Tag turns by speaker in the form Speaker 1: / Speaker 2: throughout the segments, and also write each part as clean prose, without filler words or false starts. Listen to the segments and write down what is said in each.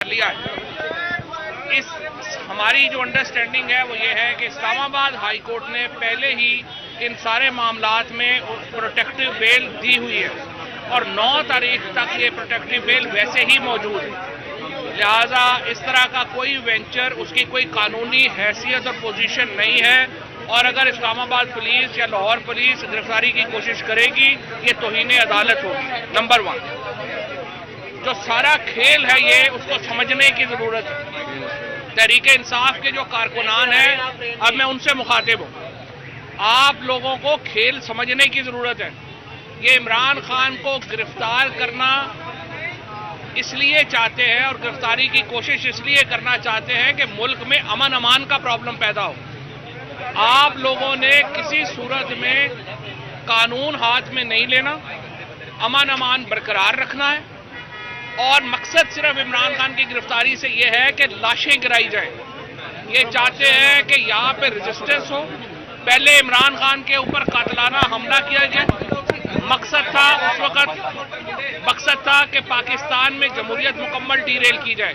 Speaker 1: लिया है। इस हमारी जो अंडरस्टैंडिंग है वो ये है कि इस्लामाबाद हाई कोर्ट ने पहले ही इन सारे मामलात में प्रोटेक्टिव बेल दी हुई है और 9 तारीख तक ये प्रोटेक्टिव बेल वैसे ही मौजूद है। लिहाजा इस तरह का कोई वेंचर, उसकी कोई कानूनी हैसियत और पोजीशन नहीं है, और अगर इस्लामाबाद पुलिस या लाहौर पुलिस गिरफ्तारी की कोशिश करेगी ये तौहीन अदालत होगी। नंबर 1, जो सारा खेल है ये उसको समझने की जरूरत है। तहरीक इंसाफ के जो कारकुनान हैं, अब मैं उनसे मुखातिब हूं, आप लोगों को खेल समझने की जरूरत है। ये इमरान खान को गिरफ्तार करना इसलिए चाहते हैं और गिरफ्तारी की कोशिश इसलिए करना चाहते हैं कि मुल्क में अमन अमान का प्रॉब्लम पैदा हो। आप लोगों ने किसी सूरत में कानून हाथ में नहीं लेना, अमन अमान बरकरार रखना है, और मकसद सिर्फ इमरान खान की गिरफ्तारी से यह है कि लाशें गिराई जाएं। ये चाहते हैं कि यहाँ पे रेजिस्टेंस हो, पहले इमरान खान के ऊपर कातलाना हमला किया जाए। मकसद था कि पाकिस्तान में जमहूरियत मुकम्मल डीरेल की जाए।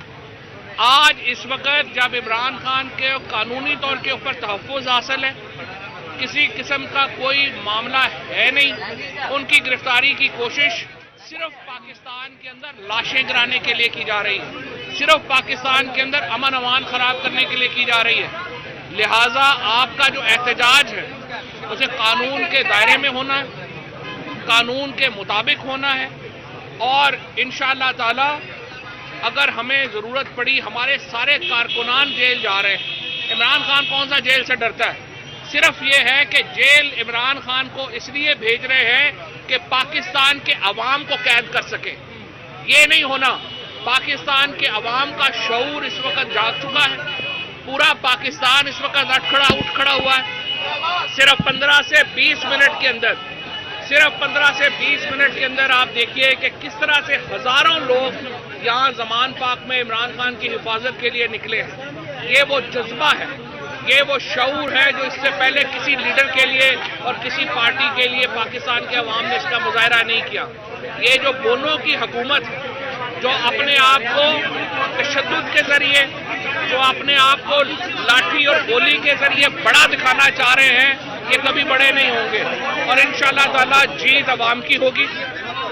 Speaker 1: आज इस वक्त जब इमरान खान के कानूनी तौर के ऊपर तहफ़्फ़ुज़ हासिल है, किसी किस्म का कोई मामला है नहीं, उनकी गिरफ्तारी की कोशिश सिर्फ पाकिस्तान के अंदर लाशें गिराने के लिए की जा रही है, सिर्फ पाकिस्तान के अंदर अमन अमान खराब करने के लिए की जा रही है। लिहाजा आपका जो एहतजाज है उसे कानून के दायरे में होना है, कानून के मुताबिक होना है, और इंशाअल्लाह ताला अगर हमें जरूरत पड़ी, हमारे सारे कारकुनान जेल जा रहे हैं। इमरान खान कौन सा जेल से डरता है? सिर्फ ये है कि जेल इमरान खान को इसलिए भेज रहे हैं कि पाकिस्तान के अवाम को कैद कर सके। ये नहीं होना। पाकिस्तान के अवाम का शऊर इस वक्त जाग चुका है, पूरा पाकिस्तान इस वक्त उठ खड़ा हुआ है। सिर्फ 15 से 20 मिनट के अंदर, सिर्फ 15 से 20 मिनट के अंदर आप देखिए कि किस तरह से हजारों लोग यहाँ ज़मान पाक में इमरान खान की हिफाजत के लिए निकले हैं। ये वो जज्बा है, ये वो शऊर है जो इससे पहले किसी लीडर के लिए और किसी पार्टी के लिए पाकिस्तान के अवाम ने इसका मुजाहरा नहीं किया। ये जो बोनों की हुकूमत है, जो अपने आप को तशद्दुद के जरिए, जो अपने आप को लाठी और गोली के जरिए बड़ा दिखाना चाह रहे हैं, ये कभी बड़े नहीं होंगे, और इंशाअल्लाह ताला जीत अवाम की होगी।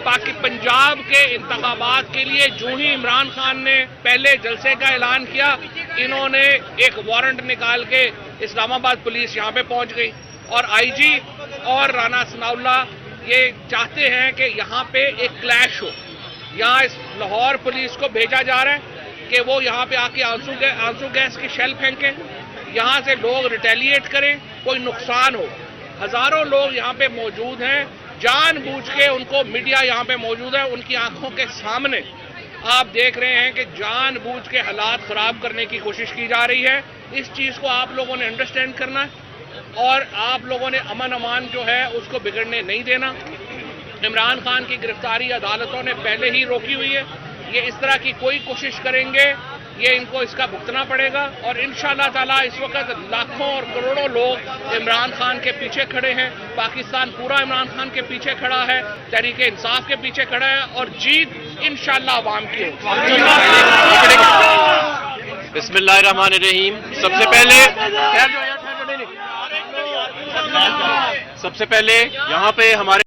Speaker 1: पंजाब के इंतखाबात के लिए जो ही इमरान खान ने पहले जलसे का ऐलान किया, इन्होंने एक वारंट निकाल के इस्लामाबाद पुलिस यहाँ पे पहुँच गई, और आईजी और राना सनाउल्लाह ये चाहते हैं कि यहाँ पे एक क्लैश हो। यहाँ इस लाहौर पुलिस को भेजा जा रहा है कि वो यहाँ पे आके आंसू गैस की शेल फेंकें, यहाँ से लोग रिटेलिएट करें, कोई नुकसान हो। हजारों लोग यहाँ पे मौजूद हैं, जानबूझ के उनको मीडिया यहाँ पे मौजूद है, उनकी आंखों के सामने आप देख रहे हैं कि जानबूझ के हालात खराब करने की कोशिश की जा रही है। इस चीज को आप लोगों ने अंडरस्टैंड करना है, और आप लोगों ने अमन अमान जो है उसको बिगड़ने नहीं देना। इमरान खान की गिरफ्तारी अदालतों ने पहले ही रोकी हुई है। ये इस तरह की कोई कोशिश करेंगे, ये इनको इसका भुगतना पड़ेगा, और इंशाअल्लाह ताला इस वक्त लाखों और करोड़ों लोग इमरान खान के पीछे खड़े हैं। पाकिस्तान पूरा इमरान खान के पीछे खड़ा है, तहरीक इंसाफ के पीछे खड़ा है, और जीत इंशाअल्लाह अवाम की होगी।
Speaker 2: बिस्मिल्लाहिर्रहमानिर्रहीम। सबसे पहले यहाँ पे हमारे